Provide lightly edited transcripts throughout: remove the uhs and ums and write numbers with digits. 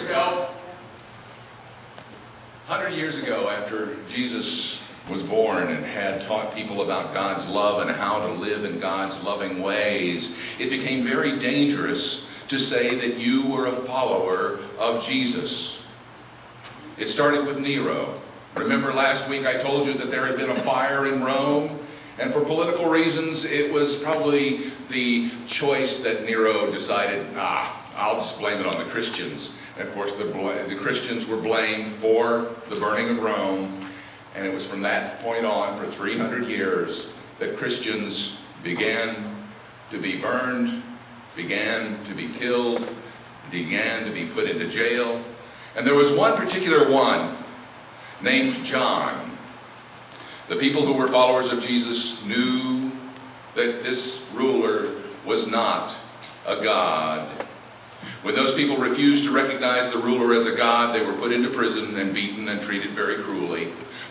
ago, 100 years ago, after Jesus was born and had taught people about God's love and how to live in God's loving ways, it became very dangerous to say that you were a follower of Jesus. It started with Nero. Remember last week I told you that there had been a fire in Rome, and for political reasons it was probably the choice that Nero decided, I'll just blame it on the Christians. And of course the Christians were blamed for the burning of Rome, and it was from that point on for 300 years that Christians began to be burned, began to be killed, began to be put into jail. And there was one particular one named John. The people who were followers of Jesus knew that this ruler was not a god. When those people refused to recognize the ruler as a god, they were put into prison and beaten and treated very cruelly.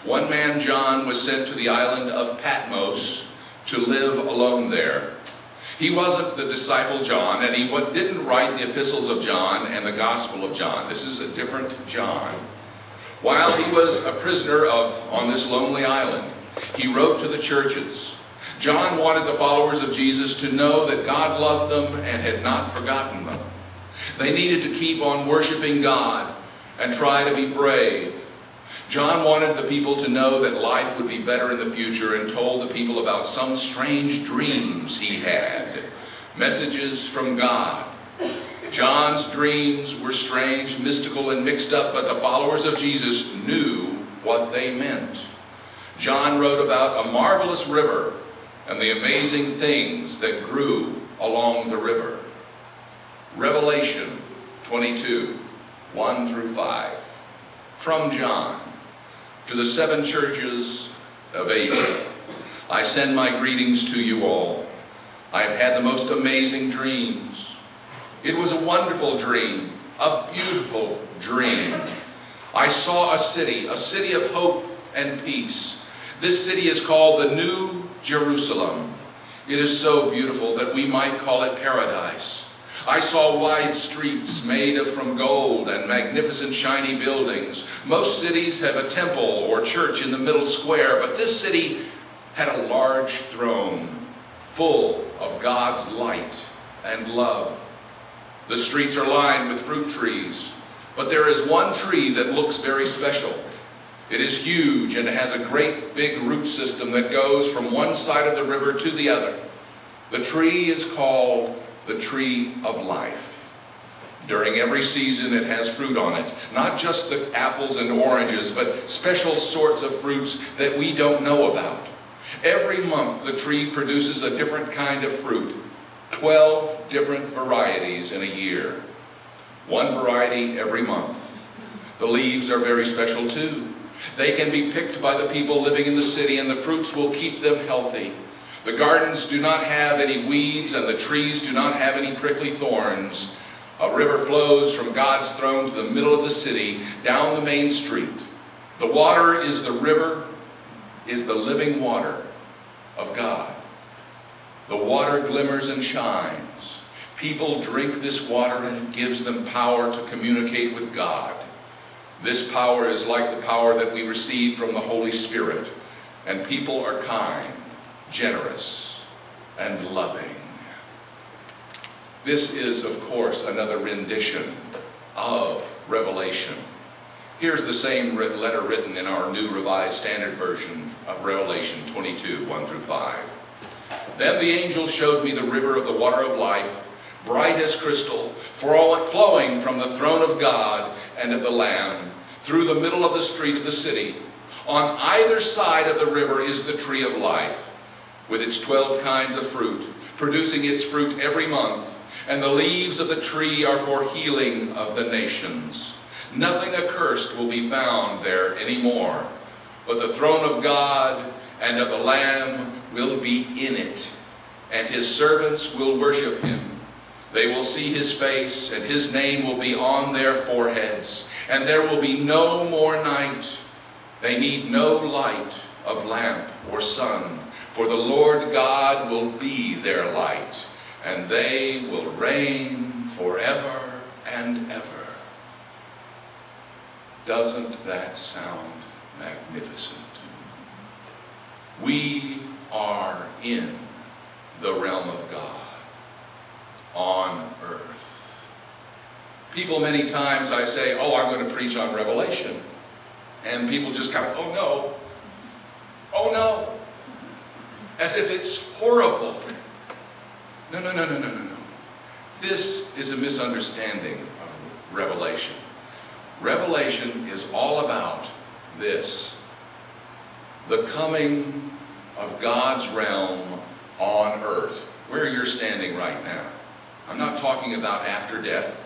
One man, John, was sent to the island of Patmos to live alone there. He wasn't the disciple John, and he didn't write the epistles of John and the Gospel of John. This is a different John. While he was a prisoner on this lonely island, he wrote to the churches. John wanted the followers of Jesus to know that God loved them and had not forgotten them. They needed to keep on worshiping God and try to be brave. John wanted the people to know that life would be better in the future and told the people about some strange dreams he had, messages from God. John's dreams were strange, mystical, and mixed up, but the followers of Jesus knew what they meant. John wrote about a marvelous river and the amazing things that grew along the river. Revelation 22, 1 through 5. From John, to the 7 churches of Asia, I send my greetings to you all. I have had the most amazing dreams. It was a wonderful dream, a beautiful dream. I saw a city of hope and peace. This city is called the New Jerusalem. It is so beautiful that we might call it paradise. I saw wide streets made from gold and magnificent shiny buildings. Most cities have a temple or church in the middle square, but this city had a large throne full of God's light and love. The streets are lined with fruit trees, but there is one tree that looks very special. It is huge and it has a great big root system that goes from one side of the river to the other. The tree is called the tree of life. During every season it has fruit on it, not just the apples and oranges, but special sorts of fruits that we don't know about. Every month the tree produces a different kind of fruit, 12 different varieties in a year. One variety every month. The leaves are very special too. They can be picked by the people living in the city, and the fruits will keep them healthy. The gardens do not have any weeds, and the trees do not have any prickly thorns. A river flows from God's throne to the middle of the city, down the main street. The water is the river, is the living water of God. The water glimmers and shines. People drink this water and it gives them power to communicate with God. This power is like the power that we receive from the Holy Spirit, and people are kind, generous, and loving. This is, of course, another rendition of Revelation. Here's the same letter written in our New Revised Standard Version of Revelation 22, 1 through 5. Then the angel showed me the river of the water of life, bright as crystal, flowing from the throne of God and of the Lamb, through the middle of the street of the city. On either side of the river is the tree of life, with its 12 kinds of fruit, producing its fruit every month, and the leaves of the tree are for healing of the nations. Nothing accursed will be found there anymore, but the throne of God and of the Lamb will be in it, and his servants will worship him. They will see his face, and his name will be on their foreheads, and there will be no more night. They need no light of lamp or sun, for the Lord God will be their light, and they will reign forever and ever. Doesn't that sound magnificent? We are in the realm of God on earth. People many times, I say, oh, I'm going to preach on Revelation. And people just kind of, oh no, as if it's horrible. No. This is a misunderstanding of Revelation. Revelation is all about this: the coming of God's realm on earth, where you're standing right now. I'm not talking about after death.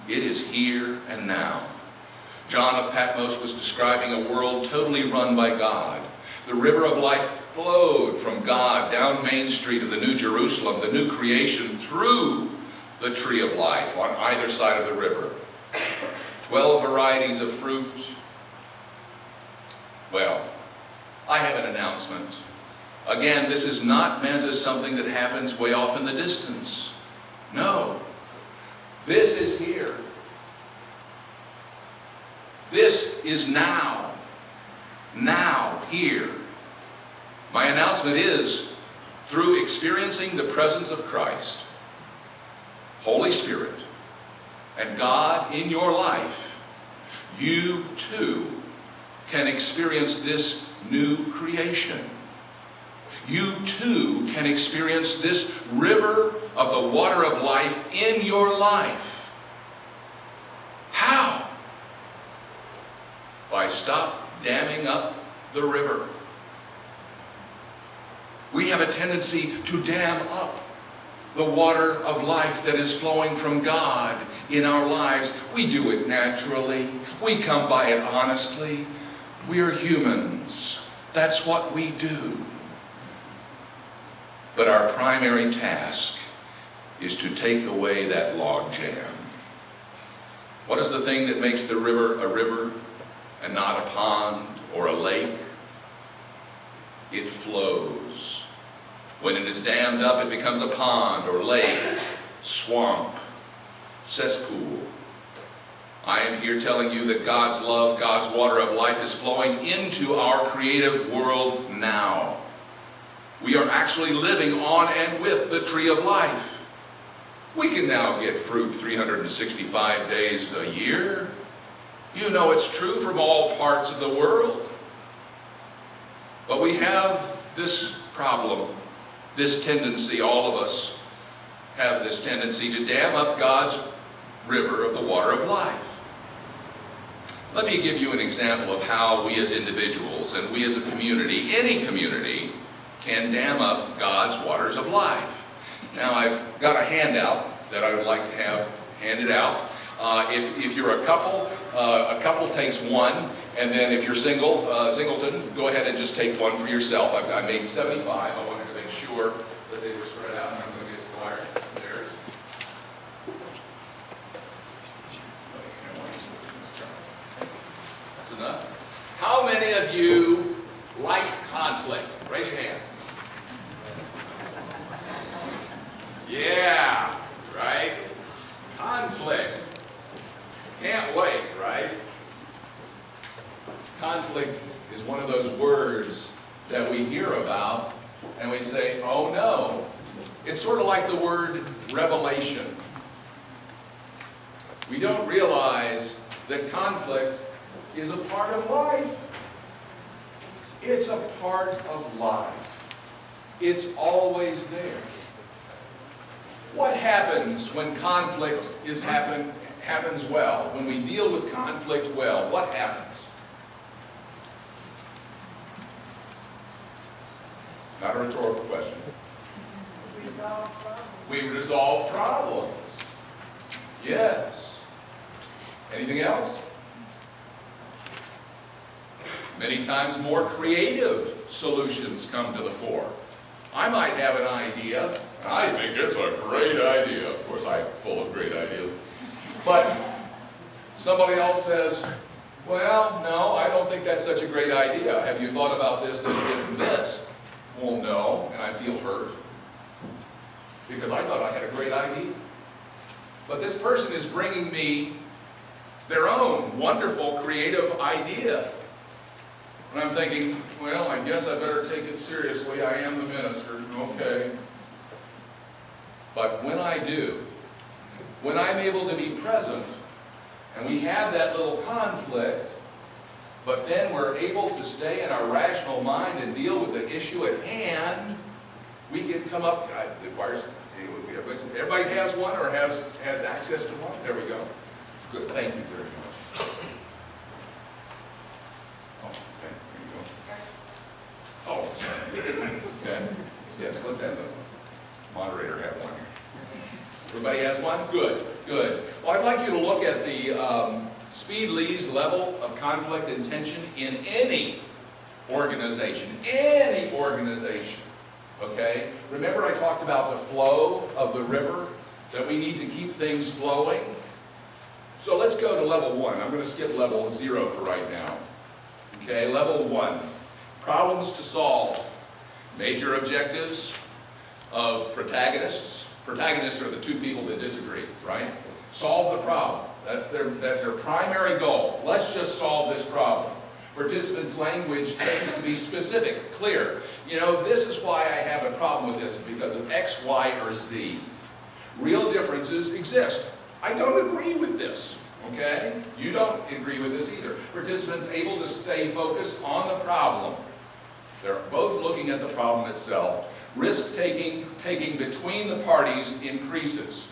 It is here and now. John of Patmos was describing a world totally run by God. The river of life flowed from God down Main Street of the New Jerusalem, the new creation, through the tree of life on either side of the river. 12 varieties of fruit. Well, I have an announcement. Again, this is not meant as something that happens way off in the distance. No. This is here. This is now. Now, here. My announcement is, through experiencing the presence of Christ, Holy Spirit, and God in your life, you too can experience this new creation. You too can experience this river of the water of life in your life. How? By stop damming up the river. We have a tendency to dam up the water of life that is flowing from God in our lives. We do it naturally. We come by it honestly. We are humans. That's what we do. But our primary task is to take away that log jam. What is the thing that makes the river a river and not a pond or a lake? It flows. When it is dammed up, it becomes a pond or lake, swamp, cesspool. I am here telling you that God's love, God's water of life is flowing into our creative world now. We are actually living on and with the tree of life. We can now get fruit 365 days a year. You know it's true from all parts of the world. But we have this problem, this tendency, all of us have this tendency to dam up God's river of the water of life. Let me give you an example of how we as individuals and we as a community, any community, can dam up God's waters of life. Now I've got a handout that I would like to have handed out. If you're a couple takes one, and then if you're singleton, go ahead and just take one for yourself. I made 75. I wanted to make sure that they were spread out. I'm going to get started. There's. That's enough. How many of you like conflict? Raise your hand. Yeah, right? Conflict. Can't wait, right? Conflict is one of those words that we hear about and we say, oh no. It's sort of like the word revelation. We don't realize that conflict is a part of life. It's a part of life. It's always there. What happens when conflict happens well? When we deal with conflict well, what happens? Not a rhetorical question. We resolve problems. Yes. Anything else? Many times more creative solutions come to the fore. I might have an idea, and I think it's a great idea. Of course, I'm full of great ideas. But somebody else says, well, no, I don't think that's such a great idea. Have you thought about this, and this? Well, no, and I feel hurt because I thought I had a great idea. But this person is bringing me their own wonderful, creative idea. And I'm thinking, well, I guess I better take it seriously. I am the minister. Okay. But when I do, when I'm able to be present, and we have that little conflict, but then we're able to stay in our rational mind and deal with the issue at hand, we can come up. It requires, everybody has one or has access to one? There we go. Good. Thank you very much. Oh, okay. There you go. Oh, sorry. Okay. Yes, let's have the moderator have one here. Everybody has one? Good, good. Well, I'd like you to look at the Speed Lee's level of conflict and tension in any organization. Any organization. Okay? Remember I talked about the flow of the river, that we need to keep things flowing? So let's go to level 1. I'm going to skip level 0 for right now. Okay, level 1. Problems to solve. Major objectives of protagonists. Protagonists are the two people that disagree, right? Solve the problem. That's their primary goal. Let's just solve this problem. Participants' language tends to be specific, clear. You know, this is why I have a problem with this, because of X, Y, or Z. Real differences exist. I don't agree with this, okay? You don't agree with this either. Participants able to stay focused on the problem. They're both looking at the problem itself. Risk-taking between the parties increases,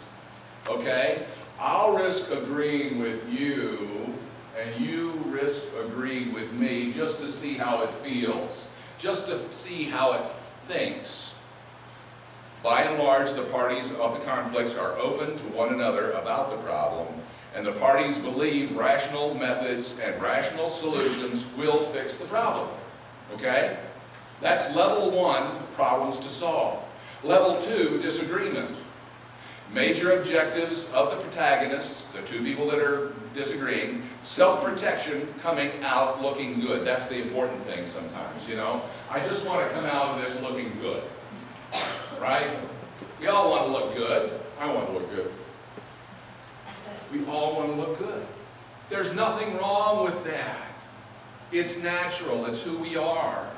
okay? I'll risk agreeing with you, and you risk agreeing with me just to see how it feels, just to see how it thinks. By and large, the parties of the conflicts are open to one another about the problem, and the parties believe rational methods and rational solutions will fix the problem, okay? That's level 1, problems to solve. Level 2, disagreement. Major objectives of the protagonists, the two people that are disagreeing, self-protection, coming out looking good. That's the important thing sometimes, you know. I just want to come out of this looking good, right? We all want to look good. I want to look good. We all want to look good. There's nothing wrong with that. It's natural. It's who we are.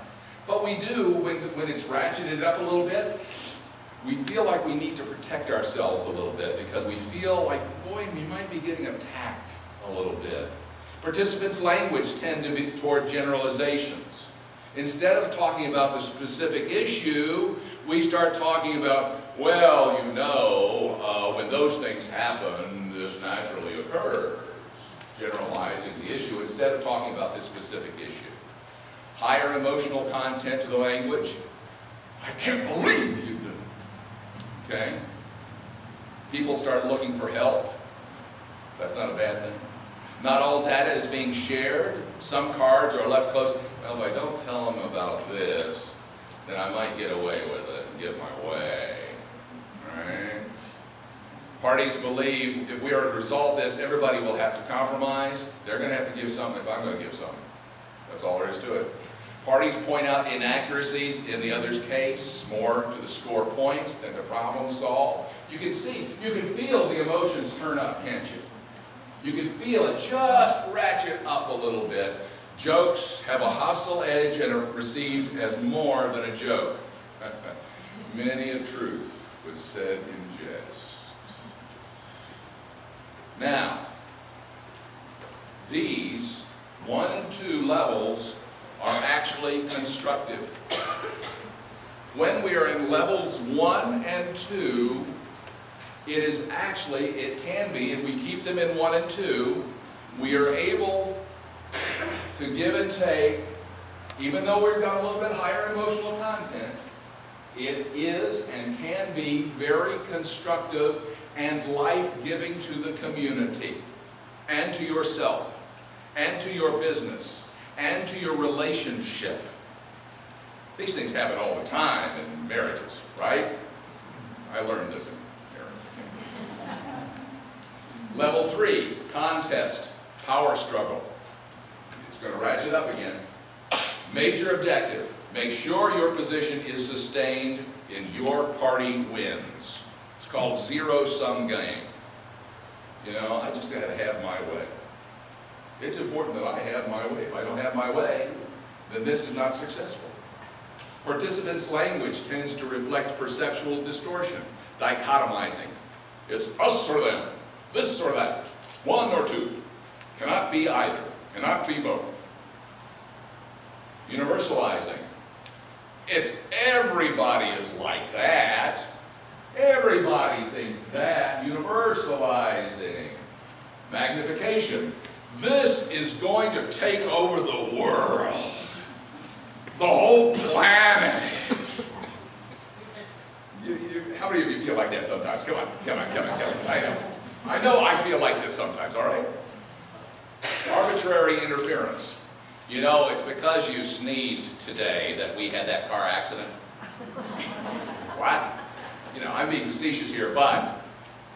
But we do, when it's ratcheted up a little bit, we feel like we need to protect ourselves a little bit because we feel like, boy, we might be getting attacked a little bit. Participants' language tend to be toward generalizations. Instead of talking about the specific issue, we start talking about, well, you know, when those things happen, this naturally occurs. Generalizing the issue instead of talking about this specific issue. Higher emotional content to the language. I can't believe you do. Okay? People start looking for help. That's not a bad thing. Not all data is being shared. Some cards are left close. Well, if I don't tell them about this, then I might get away with it and get my way. Right? Parties believe if we are to resolve this, everybody will have to compromise. They're going to have to give something if I'm going to give something. That's all there is to it. Parties point out inaccuracies in the other's case, more to the score points than the problem solved. You can see, you can feel the emotions turn up, can't you? You can feel it just ratchet up a little bit. Jokes have a hostile edge and are received as more than a joke. Many a truth was said in jest. Now, these 1 and 2 levels are actually constructive. When we are in levels 1 and 2, it can be, if we keep them in 1 and 2, we are able to give and take, even though we've got a little bit higher emotional content, it is and can be very constructive and life-giving to the community, and to yourself, and to your business, and to your relationship. These things happen all the time in marriages, right? I learned this in marriage. Level 3, contest, power struggle. It's going to ratchet up again. Major objective, make sure your position is sustained and your party wins. It's called zero-sum game. You know, I just got to have my way. It's important that I have my way. If I don't have my way, then this is not successful. Participants' language tends to reflect perceptual distortion, dichotomizing. It's us or them, this or that, one or two. Cannot be either, cannot be both. Universalizing. It's everybody is like that. Everybody thinks that. Universalizing. Magnification. This is going to take over the world. The whole planet. How many of you feel like that sometimes? Come on. I know I feel like this sometimes, all right? Arbitrary interference. You know, it's because you sneezed today that we had that car accident. What? You know, I'm being facetious here, but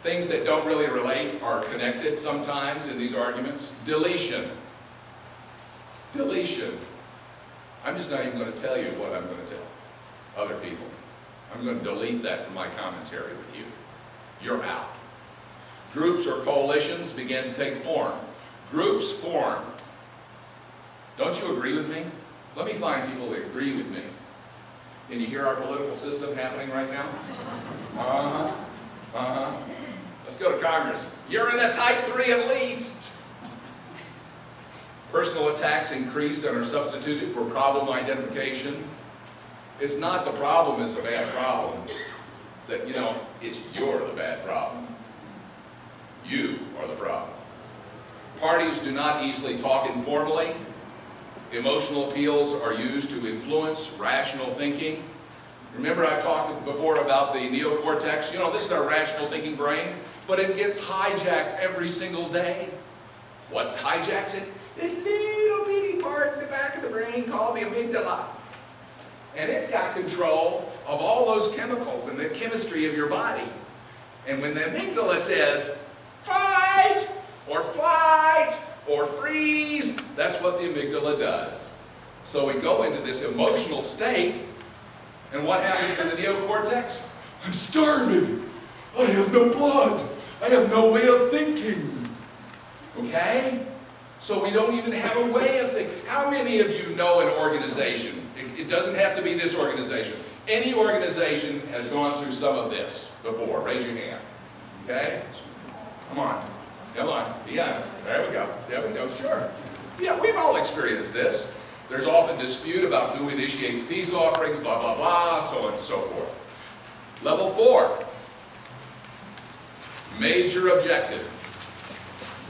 things that don't really relate are connected sometimes in these arguments. Deletion. Deletion. I'm just not even going to tell you what I'm going to tell other people. I'm going to delete that from my commentary with you. You're out. Groups or coalitions begin to take form. Groups form. Don't you agree with me? Let me find people that agree with me. Can you hear our political system happening right now? Let's go to Congress. You're in the type 3 at least. Personal attacks increase and are substituted for problem identification. It's not the problem is a bad problem. It's that, you know, it's you're the bad problem. You are the problem. Parties do not easily talk informally. Emotional appeals are used to influence rational thinking. Remember I've talked before about the neocortex? You know, this is our rational thinking brain, but it gets hijacked every single day. What hijacks it? This little bitty part in the back of the brain called the amygdala. And it's got control of all those chemicals and the chemistry of your body. And when the amygdala says, fight, or flight, or freeze, that's what the amygdala does. So we go into this emotional state, and what happens to the neocortex? I'm starving. I have no blood. I have no way of thinking. Okay? So we don't even have a way of thinking. How many of you know an organization? It doesn't have to be this organization. Any organization has gone through some of this before. Raise your hand. Okay? Come on. Come on. Be honest. There we go. There we go. Sure. Yeah, we've all experienced this. There's often dispute about who initiates peace offerings, blah, blah, blah, so on and so forth. Level 4. Major objective.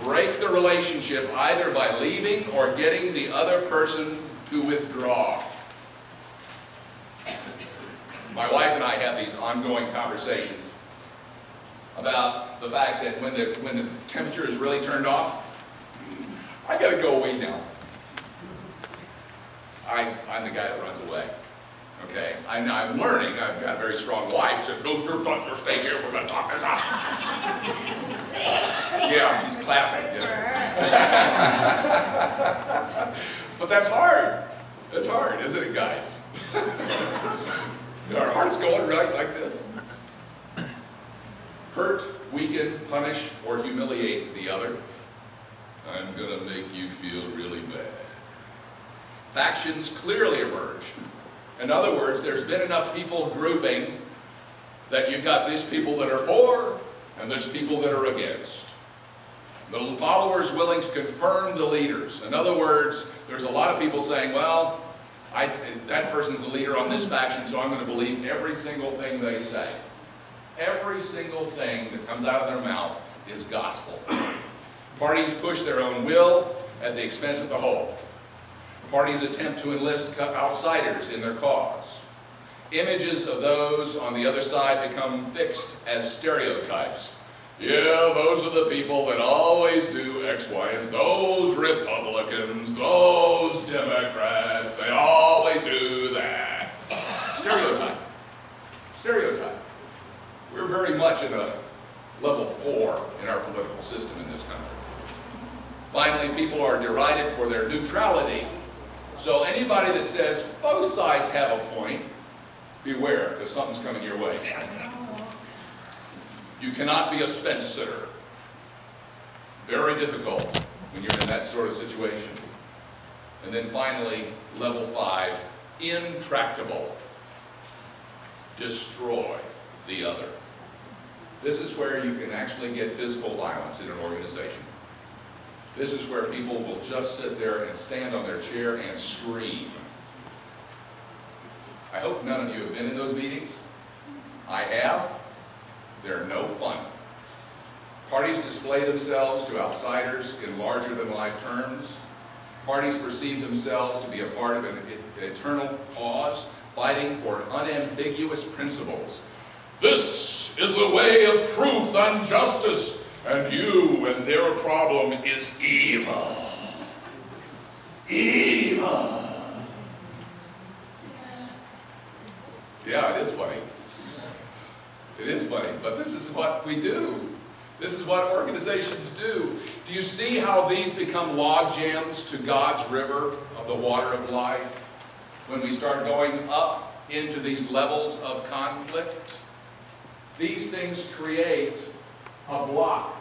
Break the relationship either by leaving or getting the other person to withdraw. My wife and I have these ongoing conversations about the fact that when the temperature is really turned off, I gotta go away now. I'm the guy that runs away. Okay? I'm learning. I've got a very strong wife. She says, no, you're stay here. We're going to talk this out. Yeah, she's clapping. You know? But that's hard. That's hard, isn't it, guys? Our hearts going right like this. Hurt, weaken, punish, or humiliate the other. I'm going to make you feel really bad. Factions clearly emerge. In other words, there's been enough people grouping that you've got these people that are for and there's people that are against. The followers willing to confirm the leaders. In other words, there's a lot of people saying, well, that person's the leader on this faction, so I'm going to believe every single thing they say. Every single thing that comes out of their mouth is gospel. Parties push their own will at the expense of the whole. Parties attempt to enlist outsiders in their cause. Images of those on the other side become fixed as stereotypes. Yeah, those are the people that always do X, Y, and those Republicans, those Democrats, they always do that. Stereotype. Stereotype. We're very much in a level 4 in our political system in this country. Finally, people are derided for their neutrality. So anybody that says both sides have a point, beware, because something's coming your way. You cannot be a fence sitter. Very difficult. when you're in that sort of situation. And then finally, level 5, intractable. Destroy the other. This is where you can actually get physical violence in an organization. This is where people will just sit there and stand on their chair and scream. I hope none of you have been in those meetings. I have. They're no fun. Parties display themselves to outsiders in larger-than-life terms. Parties perceive themselves to be a part of an eternal cause, fighting for unambiguous principles. This is the way of truth and justice, and you and their problem is evil. Evil. Yeah, it is funny. It is funny, but this is what we do. This is what organizations do. Do you see how these become log jams to God's river of the water of life? When we start going up into these levels of conflict, these things create a block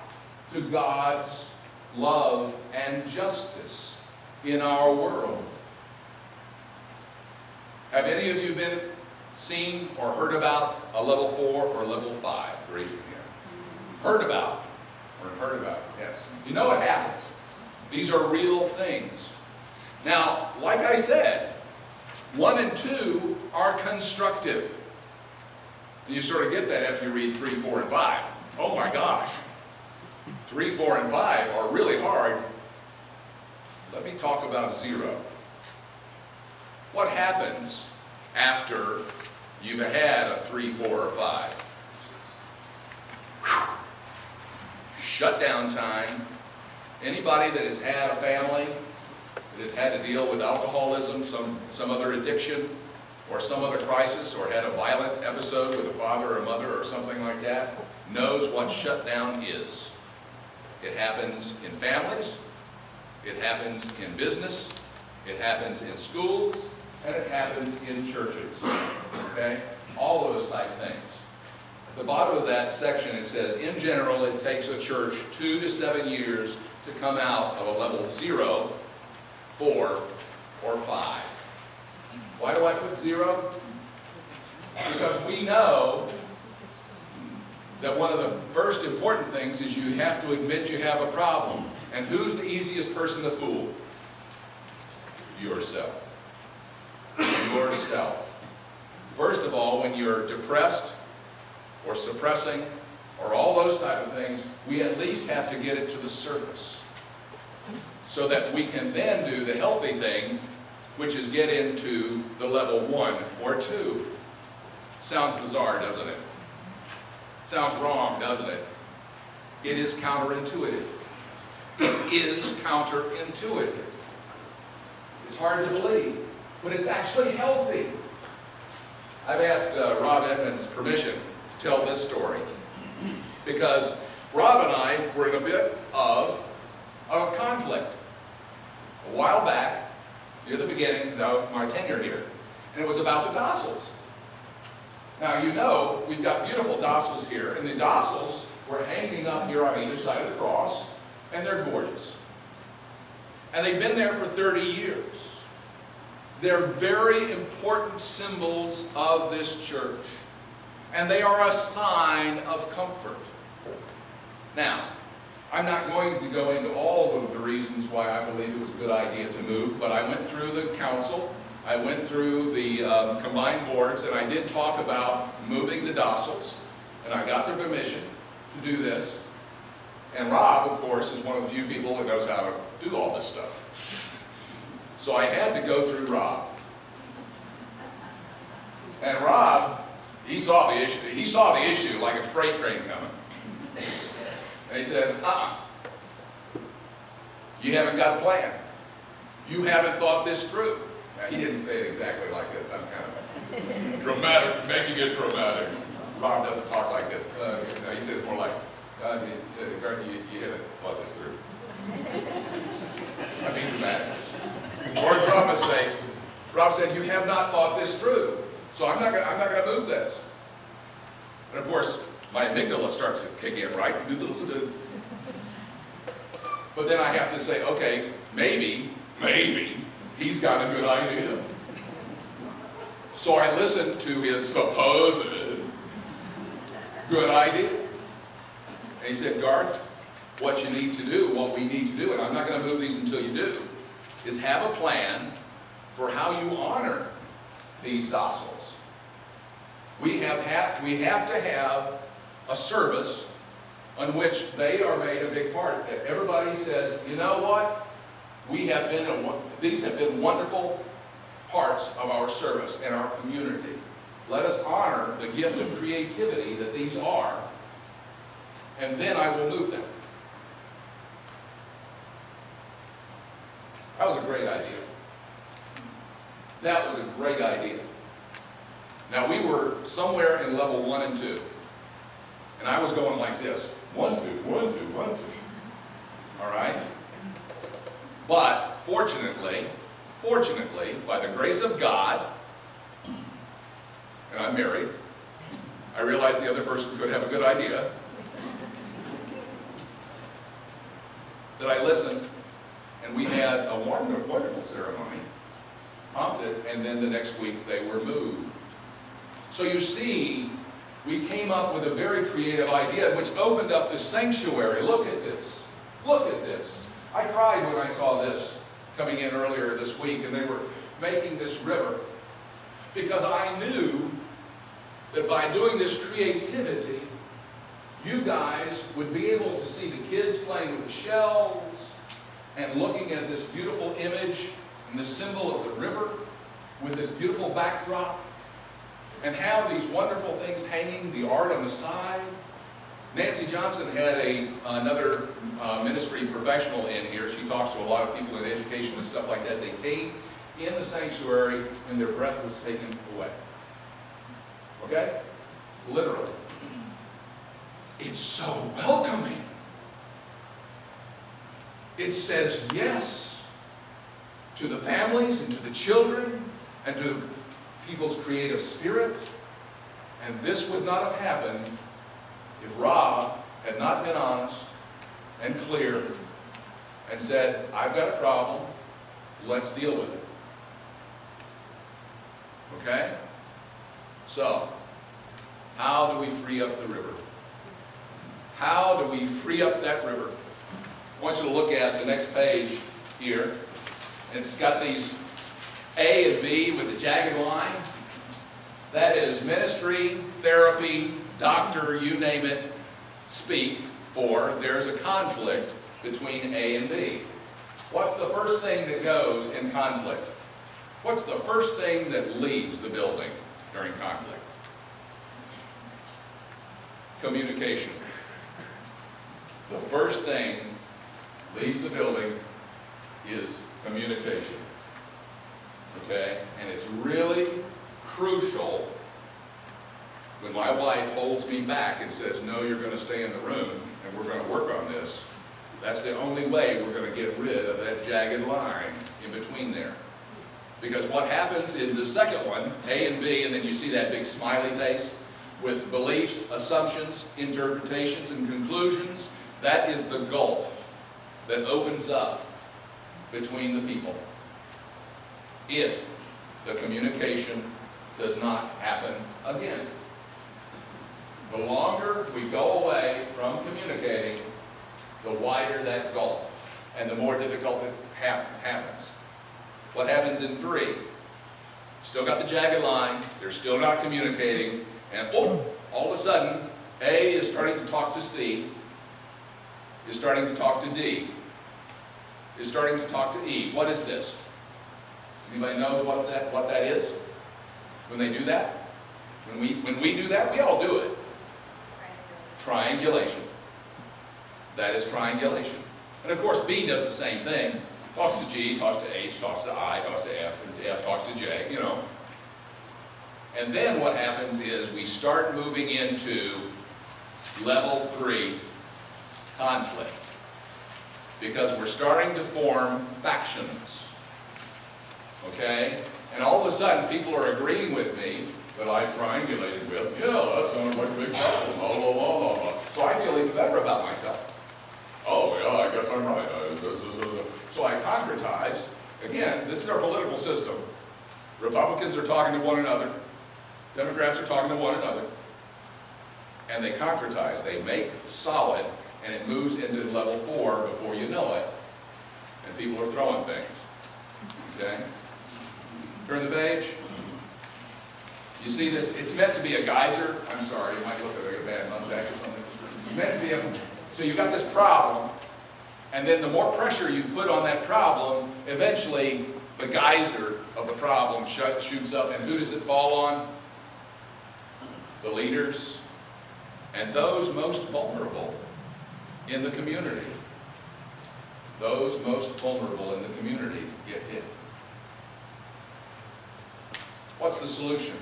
to God's love and justice in our world. Have any of you seen or heard about a level 4 or level 5? Raise your hand. Heard about, yes. You know it happens. These are real things. Now, like I said, 1 and 2 are constructive. And you sort of get that after you read 3, 4, and 5. Oh my gosh. 3, 4, and 5 are really hard. Let me talk about 0. What happens after you've had a 3, 4, or 5? Whew. Shutdown time. Anybody that has had a family that has had to deal with alcoholism, some other addiction, or some other crisis, or had a violent episode with a father or mother or something like that, knows what shutdown is. It happens in families, it happens in business, it happens in schools, and it happens in churches. Okay? All those type things. At the bottom of that section it says, in general, it takes a church 2 to 7 years to come out of a level 0, 4, or 5. Why do I put 0? Because we know that one of the first important things is you have to admit you have a problem. And who's the easiest person to fool? Yourself. Yourself. First of all, when you're depressed or suppressing or all those type of things, we at least have to get it to the surface so that we can then do the healthy thing, which is get into the level 1 or 2. Sounds bizarre, doesn't it? Sounds wrong, doesn't it? It is counterintuitive. It is counterintuitive. It's hard to believe, but it's actually healthy. I've asked Rob Edmonds' permission to tell this story because Rob and I were in a bit of a conflict a while back, near the beginning of my tenure here, and it was about the Dossals. Now, you know, we've got beautiful Dossals here, and the Dossals were hanging up here on either side of the cross, and they're gorgeous. And they've been there for 30 years. They're very important symbols of this church, and they are a sign of comfort. Now, I'm not going to go into all of the reasons why I believe it was a good idea to move, but I went through the council, I went through the combined boards, and I did talk about moving the Dossals, and I got their permission to do this. And Rob, of course, is one of the few people that knows how to do all this stuff. So I had to go through Rob. And Rob, he saw the issue. He saw the issue like a freight train coming. And he said, you haven't got a plan. You haven't thought this through. Now, he didn't say it exactly like this. I'm kind of dramatic, making it dramatic. Rob doesn't talk like this. No, he says more like, Garth, you haven't thought this through. I mean dramatic. Or Rob said, you have not thought this through. So I'm not going to move this. And of course, my amygdala starts to kick in, right? But then I have to say, okay, maybe he's got a good idea. So I listened to his supposed good idea. And he said, Garth, what you need to do, what we need to do, and I'm not going to move these until you do, is have a plan for how you honor these docils. We have to have a service on which they are made a big part. That everybody says, you know what? These have been wonderful parts of our service and our community. Let us honor the gift of creativity that these are, and then I will move them. That was a great idea. That was a great idea. Now we were somewhere in level 1 and 2. And I was going like this. 1, 2, 1, 2, 1, 2. All right? But fortunately, by the grace of God, and I'm married, I realized the other person could have a good idea, that I listened, and we had a wonderful ceremony, prompted, and then the next week they were moved. So you see, we came up with a very creative idea which opened up the sanctuary. Look at this. Look at this. I cried when I saw this coming in earlier this week, and they were making this river, because I knew that by doing this creativity, you guys would be able to see the kids playing with the shells and looking at this beautiful image and the symbol of the river with this beautiful backdrop, and have these wonderful things hanging, the art on the side. Nancy Johnson had another ministry professional in here. She talks to a lot of people in education and stuff like that. They came in the sanctuary and their breath was taken away. Okay? Literally. It's so welcoming. It says yes to the families and to the children and to people's creative spirit. And this would not have happened if Rob had not been honest and clear and said, I've got a problem, let's deal with it. Okay? So, how do we free up the river? How do we free up that river? I want you to look at the next page here. It's got these A and B with the jagged line. That is ministry, therapy, doctor, you name it, speak for there's a conflict between A and B. What's the first thing that goes in conflict? What's the first thing that leaves the building during conflict? Communication. The first thing leaves the building is communication. Okay? And it's really crucial when my wife holds me back and says, no, you're going to stay in the room and we're going to work on this. That's the only way we're going to get rid of that jagged line in between there. Because what happens in the second one, A and B, and then you see that big smiley face with beliefs, assumptions, interpretations, and conclusions, that is the gulf that opens up between the people if the communication does not happen again. The longer we go away from communicating, the wider that gulf and the more difficult it happens. What happens in 3? Still got the jagged line, they're still not communicating, and all of a sudden, A is starting to talk to C, is starting to talk to D, is starting to talk to E. What is this? Anybody knows what that is? When they do that? When we do that, we all do it. Triangulation. That is triangulation. And of course, B does the same thing. Talks to G, talks to H, talks to I, talks to F, and F talks to J, you know. And then what happens is we start moving into level 3, conflict. Because we're starting to form factions. Okay? And all of a sudden, people are agreeing with me that I triangulated with. Yeah, that sounds like a big problem. Blah, blah, blah, blah, blah. So I feel even better about myself. Oh, yeah, I guess I'm right. this is our political system. Republicans are talking to one another. Democrats are talking to one another. And they concretize, they make solid, and it moves into level 4 before you know it. And people are throwing things. Okay? Turn the page. You see this? It's meant to be a geyser. I'm sorry, you might look like a bad mustache or something. It's meant to be a, so you've got this problem, and then the more pressure you put on that problem, eventually the geyser of the problem shoots up. And who does it fall on? The leaders and those most vulnerable in the community. Those most vulnerable in the community get hit. What's the solution?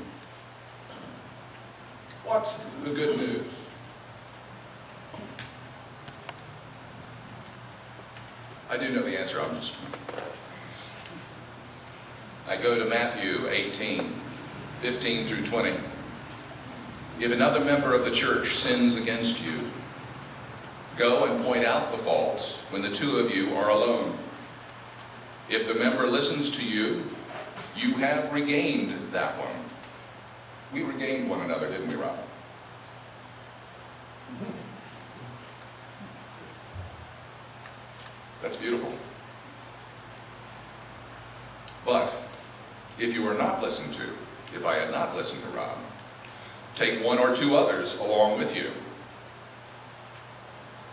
What's the good news? I do know the answer. I go to Matthew 18, 15 through 20. If another member of the church sins against you, go and point out the fault when the two of you are alone. If the member listens to you, you have regained that one. We regained one another, didn't we, Rob? That's beautiful. But if you are not listened to, if I had not listened to Rob, take one or two others along with you,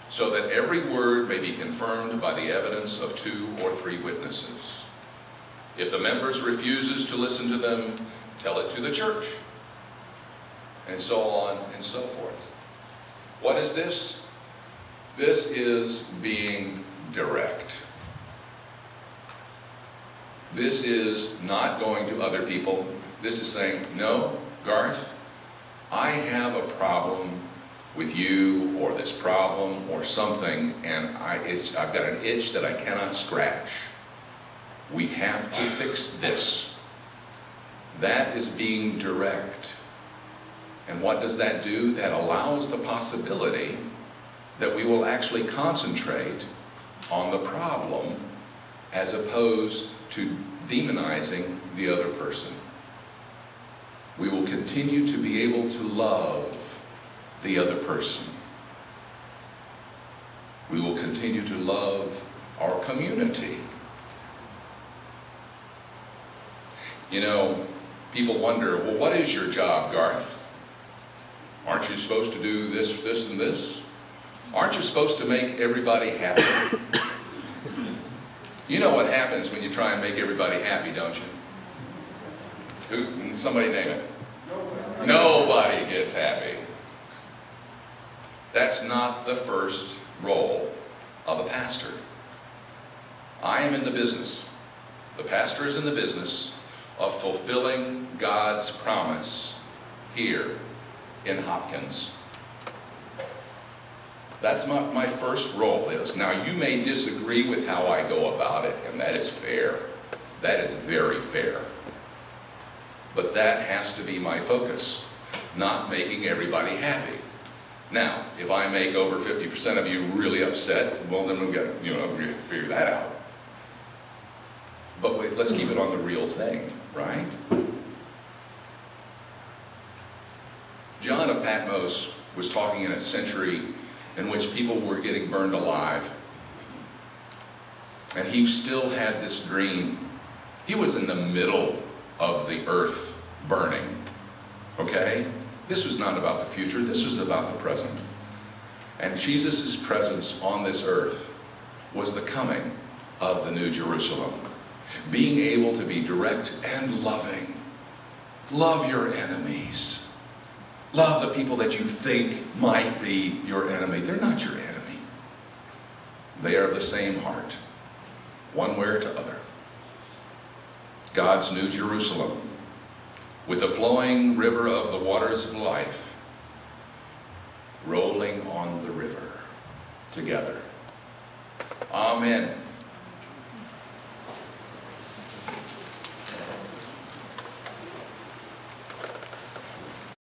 so that every word may be confirmed by the evidence of 2 or 3 witnesses. If the members refuses to listen to them, tell it to the church, and so on and so forth. What is this? This is being direct. This is not going to other people. This is saying, no, Garth, I have a problem with you, or this problem, or something, and I've got an itch that I cannot scratch. We have to fix this. That is being direct. And what does that do? That allows the possibility that we will actually concentrate on the problem as opposed to demonizing the other person. We will continue to be able to love the other person. We will continue to love our community. You know, people wonder, well, what is your job, Garth? Aren't you supposed to do this, this, and this? Aren't you supposed to make everybody happy? You know what happens when you try and make everybody happy, don't you? Somebody name it. Nobody gets happy. That's not the first role of a pastor. I am in the business. The pastor is in the business of fulfilling God's promise here in Hopkins. That's what my first role is. Now, you may disagree with how I go about it, and that is fair. That is very fair. But that has to be my focus, not making everybody happy. Now, if I make over 50% of you really upset, well, then we've got, we have to figure that out. But wait, let's keep it on the real thing, right? John of Patmos was talking in a century in which people were getting burned alive. And he still had this dream. He was in the middle of the earth burning, okay? This was not about the future, this was about the present. And Jesus' presence on this earth was the coming of the New Jerusalem. Being able to be direct and loving. Love your enemies. Love the people that you think might be your enemy. They're not your enemy. They are of the same heart, one way or to other. God's New Jerusalem, with the flowing river of the waters of life, rolling on the river together. Amen.